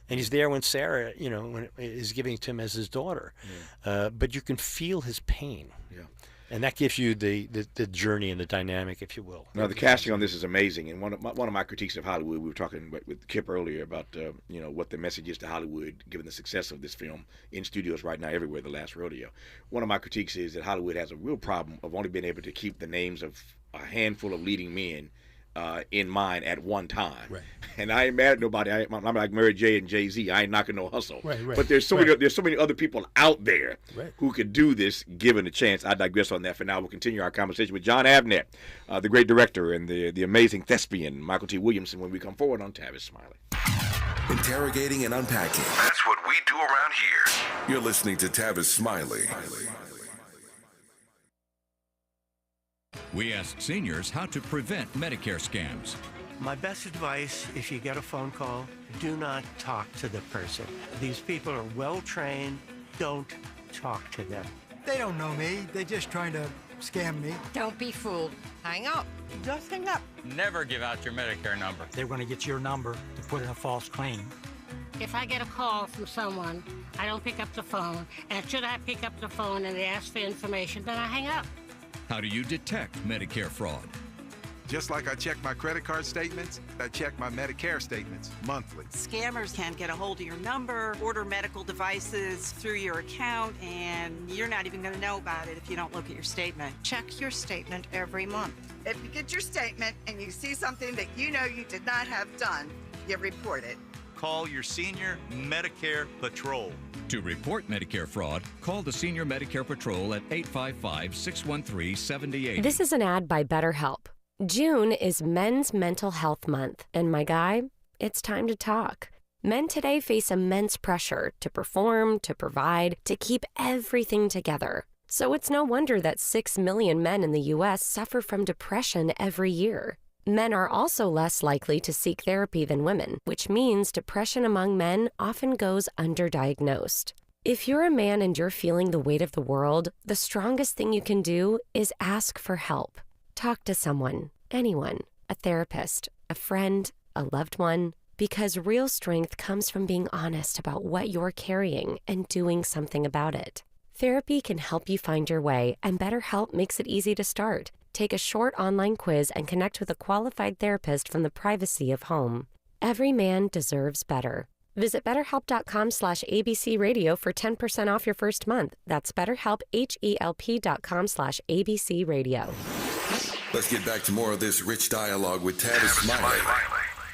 And he's there when Sarah, you know, when is giving it to him as his daughter. But you can feel his pain. And that gives you the journey and the dynamic, if you will. Now, the casting on this is amazing. And one of my critiques of Hollywood, we were talking with Kip earlier about you know, what the message is to Hollywood, given the success of this film in studios right now everywhere, The Last Rodeo. One of my critiques is that Hollywood has a real problem of only being able to keep the names of a handful of leading men in mind at one time. And I ain't mad at nobody. I'm like Mary J and Jay-Z. I ain't knocking no hustle. But there's so many other people out there who could do this given a chance. I digress on that for now. We'll continue our conversation with Jon Avnet, the great director, and the amazing thespian Mykelti Williamson when we come forward on Tavis, Smiley. Interrogating and unpacking. That's what we do around here. You're listening to Tavis Smiley. We ask seniors how to prevent Medicare scams. My best advice, if you get a phone call, do not talk to the person. These people are well trained. Don't talk to them. They don't know me. They're just trying to scam me. Don't be fooled. Hang up. Just hang up. Never give out your Medicare number. They're going to get your number to put in a false claim. If I get a call from someone, I don't pick up the phone. And should I pick up the phone and they ask for information, then I hang up. How do you detect Medicare fraud? Just like I check my credit card statements, I check my Medicare statements monthly. Scammers can get a hold of your number, order medical devices through your account, and you're not even going to know about it if you don't look at your statement. Check your statement every month. If you get your statement and you see something that you know you did not have done, you report it. Call your senior Medicare Patrol. To report Medicare fraud, call the Senior Medicare Patrol at 855-613-7080. This is an ad by BetterHelp. June is Men's Mental Health Month, and my guy, it's time to talk. Men today face immense pressure to perform, to provide, to keep everything together. So it's no wonder that 6 million men in the U.S. suffer from depression every year. Men are also less likely to seek therapy than women, which means depression among men often goes underdiagnosed. If you're a man and you're feeling the weight of the world, the strongest thing you can do is ask for help. Talk to someone, anyone, a therapist, a friend, a loved one, because real strength comes from being honest about what you're carrying and doing something about it. Therapy can help you find your way, and BetterHelp makes it easy to start. Take a short online quiz and connect with a qualified therapist from the privacy of home. Every man deserves better. Visit BetterHelp.com/ABC Radio for 10% off your first month. That's BetterHelp, HELP.com/ABC Radio. Let's get back to more of this rich dialogue with Tavis Smiley.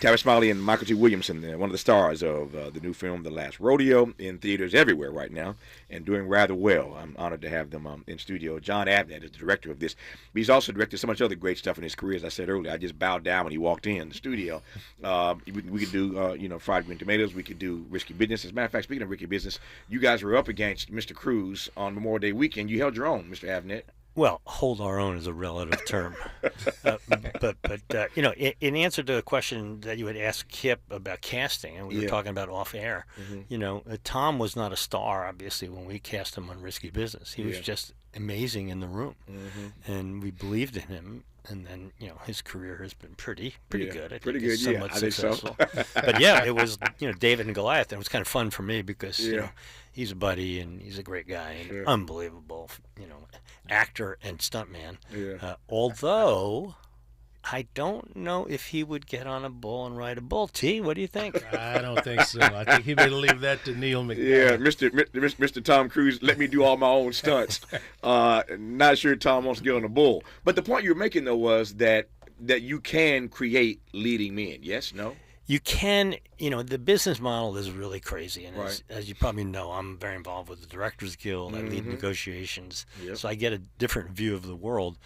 Tavis Smiley and Mykelti Williamson, one of the stars of the new film, The Last Rodeo, in theaters everywhere right now, and doing rather well. I'm honored to have them in studio. Jon Avnet is the director of this. But he's also directed so much other great stuff in his career. As I said earlier, I just bowed down when he walked in the studio. We could do, Fried Green Tomatoes. We could do Risky Business. As a matter of fact, speaking of Risky Business, you guys were up against Mr. Cruz on Memorial Day weekend. You held your own, Mr. Avnet. Well, hold our own is a relative term. But in answer to a question that you had asked Kip about casting, and we were talking about off air, Tom was not a star, obviously, when we cast him on Risky Business. He was just amazing in the room, and we believed in him. and then his career has been pretty Yeah, good. I pretty think good, yeah, somewhat I think so. successful. But yeah, it was David and Goliath, and it was kind of fun for me because he's a buddy and he's a great guy and unbelievable actor and stuntman. Yeah. Although I don't know if he would get on a bull and ride a bull. T, what do you think? I don't think so. I think he better leave that to Neil McDonough. Yeah, Mr. Tom Cruise, let me do all my own stunts. Not sure Tom wants to get on a bull. But the point you were making, though, was that you can create leading men. Yes? No? You can, the business model is really crazy. And Right. as you probably know, I'm very involved with the Directors Guild. I lead negotiations. Yep. So I get a different view of the world.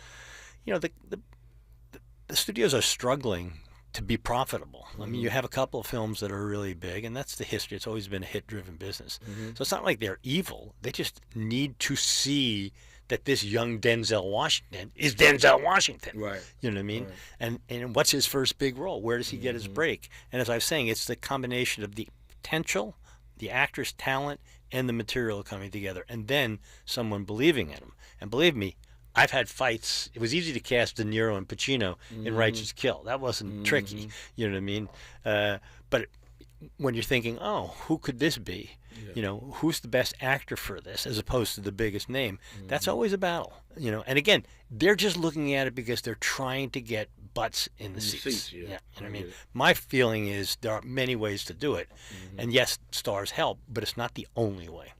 The studios are struggling to be profitable. I mean, you have a couple of films that are really big, and that's the history. It's always been a hit-driven business. So it's not like they're evil. They just need to see that this young Denzel Washington is Denzel Washington. Right. You know what I mean? Right. And what's his first big role? Where does he get his break? And as I was saying, it's the combination of the potential, the actor's talent, and the material coming together, and then someone believing in him. And believe me, I've had fights. It was easy to cast De Niro and Pacino in Righteous Kill. That wasn't tricky. You know what I mean? But when you're thinking, oh, who could this be? Who's the best actor for this as opposed to the biggest name? That's always a battle. And again, they're just looking at it because they're trying to get butts in the seats. You know what I mean? My feeling is there are many ways to do it. And yes, stars help, but it's not the only way.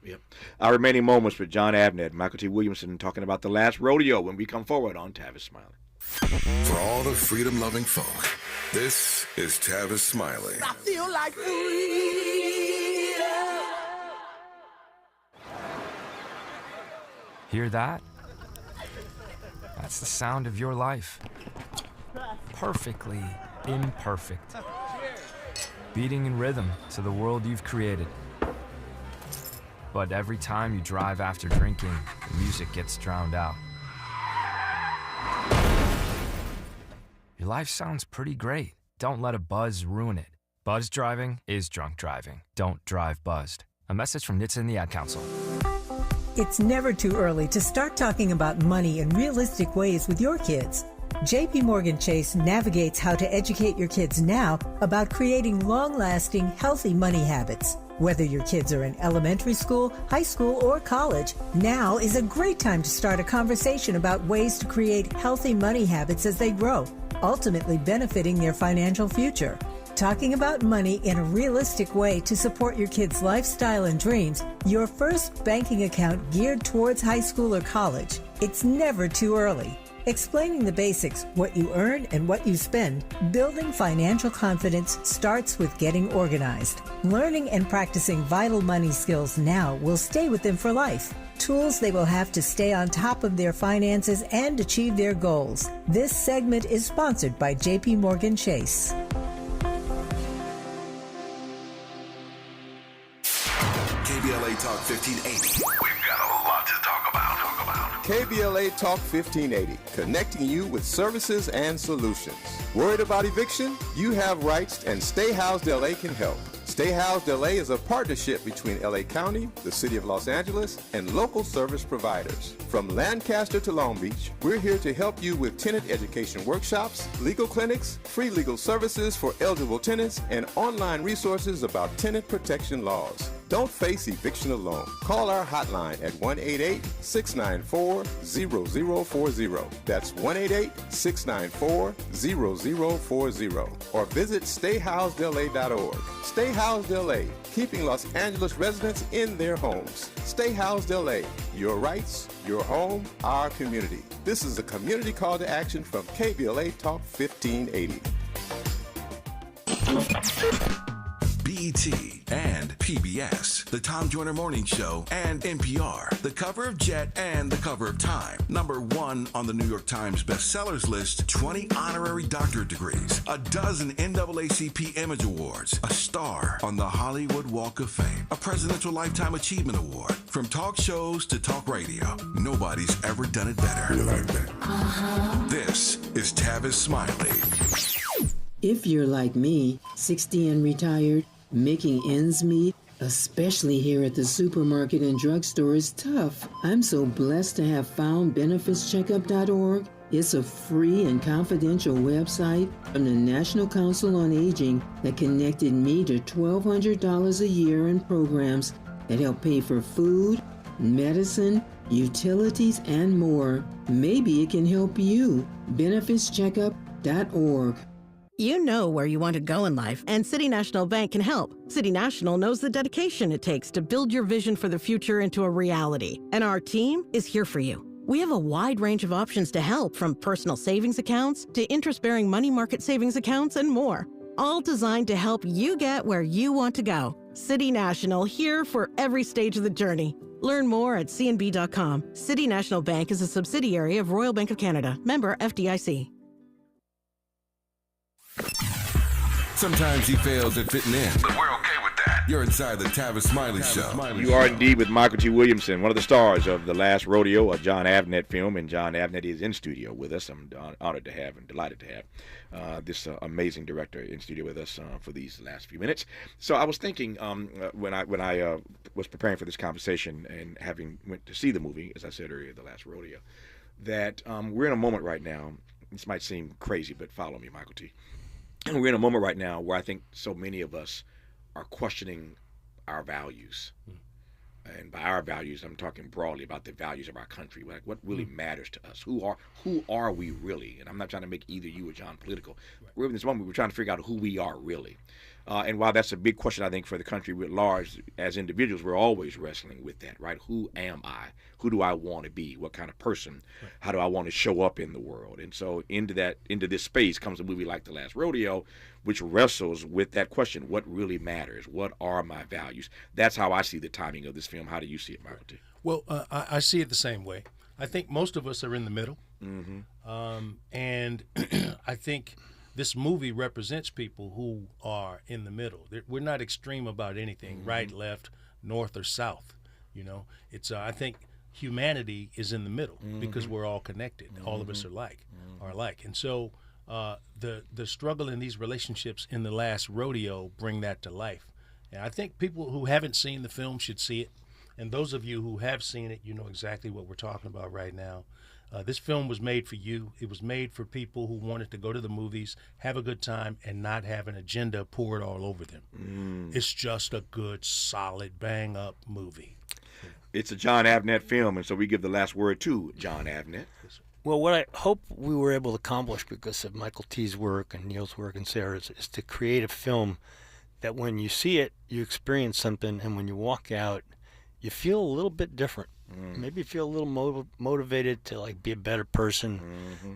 Yeah. Our remaining moments with Jon Avnet and Mykelti Williamson talking about the Last Rodeo when we come forward on Tavis Smiley. For all the freedom-loving folk, this is Tavis Smiley. I feel like freedom. Hear that? That's the sound of your life. Perfectly imperfect. Beating in rhythm to the world you've created. But every time you drive after drinking, the music gets drowned out. Your life sounds pretty great. Don't let a buzz ruin it. Buzz driving is drunk driving. Don't drive buzzed. A message from NHTSA and the Ad Council. It's never too early to start talking about money in realistic ways with your kids. JP Morgan Chase navigates how to educate your kids now about creating long-lasting, healthy money habits. Whether your kids are in elementary school, high school, or college, now is a great time to start a conversation about ways to create healthy money habits as they grow, ultimately benefiting their financial future. Talking about money in a realistic way to support your kids' lifestyle and dreams, your first banking account geared towards high school or college. It's never too early. Explaining the basics, what you earn and what you spend, building financial confidence starts with getting organized. Learning and practicing vital money skills now will stay with them for life. Tools they will have to stay on top of their finances and achieve their goals. This segment is sponsored by JP Morgan Chase. KBLA Talk 1580. We've got a lot to talk about. KBLA Talk 1580, connecting you with services and solutions. Worried about eviction? You have rights, and Stay Housed LA can help. Stay Housed LA is a partnership between LA County, the City of Los Angeles, and local service providers. From Lancaster to Long Beach, we're here to help you with tenant education workshops, legal clinics, free legal services for eligible tenants, and online resources about tenant protection laws. Don't face eviction alone. Call our hotline at 1-888-694-0040. That's 1-888-694-0040. Or visit stayhousedla.org. Stay Housed LA, keeping Los Angeles residents in their homes. Stay Housed LA, your rights, your home, our community. This is a community call to action from KBLA Talk 1580. BET and PBS, the Tom Joyner Morning Show, and NPR, the cover of Jet and the cover of Time. #1 on the New York Times bestsellers list, 20 honorary doctorate degrees, a dozen NAACP Image Awards, a star on the Hollywood Walk of Fame, a Presidential Lifetime Achievement Award. From talk shows to talk radio, nobody's ever done it better. You like that? This is Tavis Smiley. If you're like me, 60 and retired, making ends meet, especially here at the supermarket and drugstore, is tough. I'm so blessed to have found benefitscheckup.org. It's a free and confidential website from the National Council on Aging that connected me to $1,200 a year in programs that help pay for food, medicine, utilities, and more. Maybe it can help you. BenefitsCheckup.org. You know where you want to go in life, and City National Bank can help. City National knows the dedication it takes to build your vision for the future into a reality, and our team is here for you. We have a wide range of options to help, from personal savings accounts to interest-bearing money market savings accounts and more, all designed to help you get where you want to go. City National, here for every stage of the journey. Learn more at cnb.com. City National Bank is a subsidiary of Royal Bank of Canada, member FDIC. Sometimes he fails at fitting in, But we're okay with that. You're inside the Tavis Smiley Show. You are indeed with Mykelti Williamson, one of the stars of The Last Rodeo, a Jon Avnet film, and Jon Avnet is in studio with us. I'm honored to have and delighted to have this amazing director in studio with us for these last few minutes. So I was thinking when I was preparing for this conversation and having went to see the movie, as I said earlier, The Last Rodeo, that we're in a moment right now. This might seem crazy, but follow me, Mykelti. We're in a moment right now where I think so many of us are questioning our values. And by our values, I'm talking broadly about the values of our country. Like, what really matters to us? Who are we really? And I'm not trying to make either you or John political. Right. We're in this moment, we're trying to figure out who we are really. And while that's a big question, I think, for the country writ large, as individuals, we're always wrestling with that, right? Who am I? Who do I want to be? What kind of person? Right. How do I want to show up in the world? And so into this space comes a movie like The Last Rodeo, which wrestles with that question. What really matters? What are my values? That's how I see the timing of this film. How do you see it, Mykelti? Well, I see it the same way. I think most of us are in the middle. And I think this movie represents people who are in the middle. We're not extreme about anything, right, left, north, or south. You know, it's I think humanity is in the middle because we're all connected. All of us are alike. And so the struggle in these relationships in The Last Rodeo bring that to life. And I think people who haven't seen the film should see it. And those of you who have seen it, you know exactly what we're talking about right now. This film was made for you. It was made for people who wanted to go to the movies, have a good time, and not have an agenda poured all over them. It's just a good, solid, bang-up movie. It's a Jon Avnet film, and so we give the last word to Jon Avnet. Well, what I hope we were able to accomplish because of Mykelti's work and Neil's work and Sarah's is to create a film that when you see it, you experience something, and when you walk out, you feel a little bit different. Maybe you feel a little motivated to like be a better person,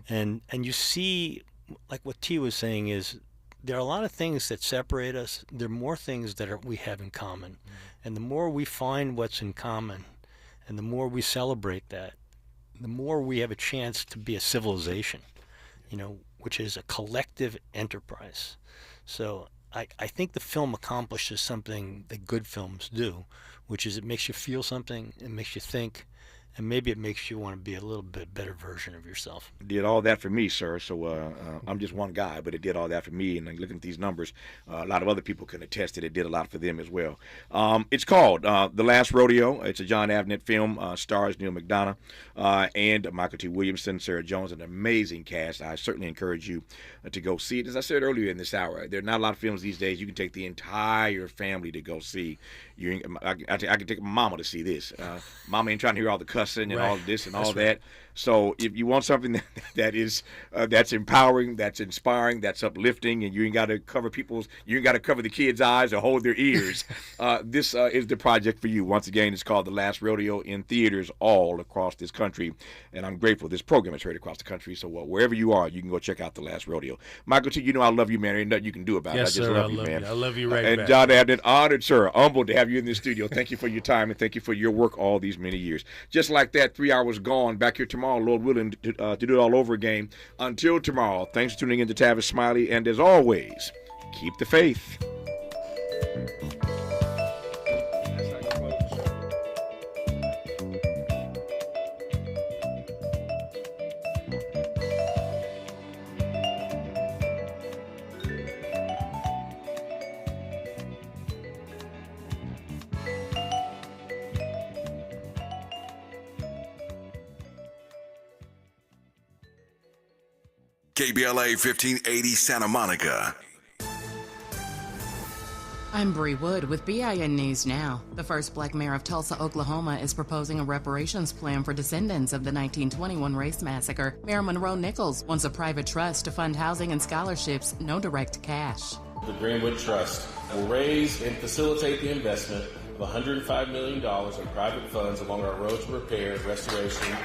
and you see, like what T was saying, is there are a lot of things that separate us. There are more things that we have in common, and the more we find what's in common, and the more we celebrate that, the more we have a chance to be a civilization, you know, which is a collective enterprise. So I think the film accomplishes something that good films do, which is it makes you feel something, it makes you think, and maybe it makes you want to be a little bit better version of yourself. It did all that for me, sir. So I'm just one guy, but it did all that for me. And looking at these numbers, a lot of other people can attest that it did a lot for them as well. It's called The Last Rodeo. It's a Jon Avnet film. Stars Neil McDonough and Mykelti Williamson, Sarah Jones, an amazing cast. I certainly encourage you to go see it. As I said earlier in this hour, there are not a lot of films these days you can take the entire family to go see. I can take my mama to see this. Mama ain't trying to hear all the cussing and all this and all that. So if you want something that's empowering, that's inspiring, that's uplifting, and you ain't got to cover the kids' eyes or hold their ears, this is the project for you. Once again, it's called The Last Rodeo, in theaters all across this country, and I'm grateful this program is heard across the country. So wherever you are, you can go check out The Last Rodeo. Mykelti, you know I love you, man. Ain't nothing you can do about it. I just love you, man. I love you right back. And Jon Avnet, honored, sir, humbled to have you in the studio. Thank you for your time and thank you for your work all these many years. Just like that, 3 hours gone. Back here tomorrow, Lord willing, to do it all over again. Until tomorrow, thanks for tuning in to Tavis Smiley, and as always, keep the faith. KBLA 1580 Santa Monica. I'm Bree Wood with BIN News Now. The first black mayor of Tulsa, Oklahoma is proposing a reparations plan for descendants of the 1921 race massacre. Mayor Monroe Nichols wants a private trust to fund housing and scholarships, no direct cash. The Greenwood Trust will raise and facilitate the investment of $105 million in private funds along our road to repair, restoration, and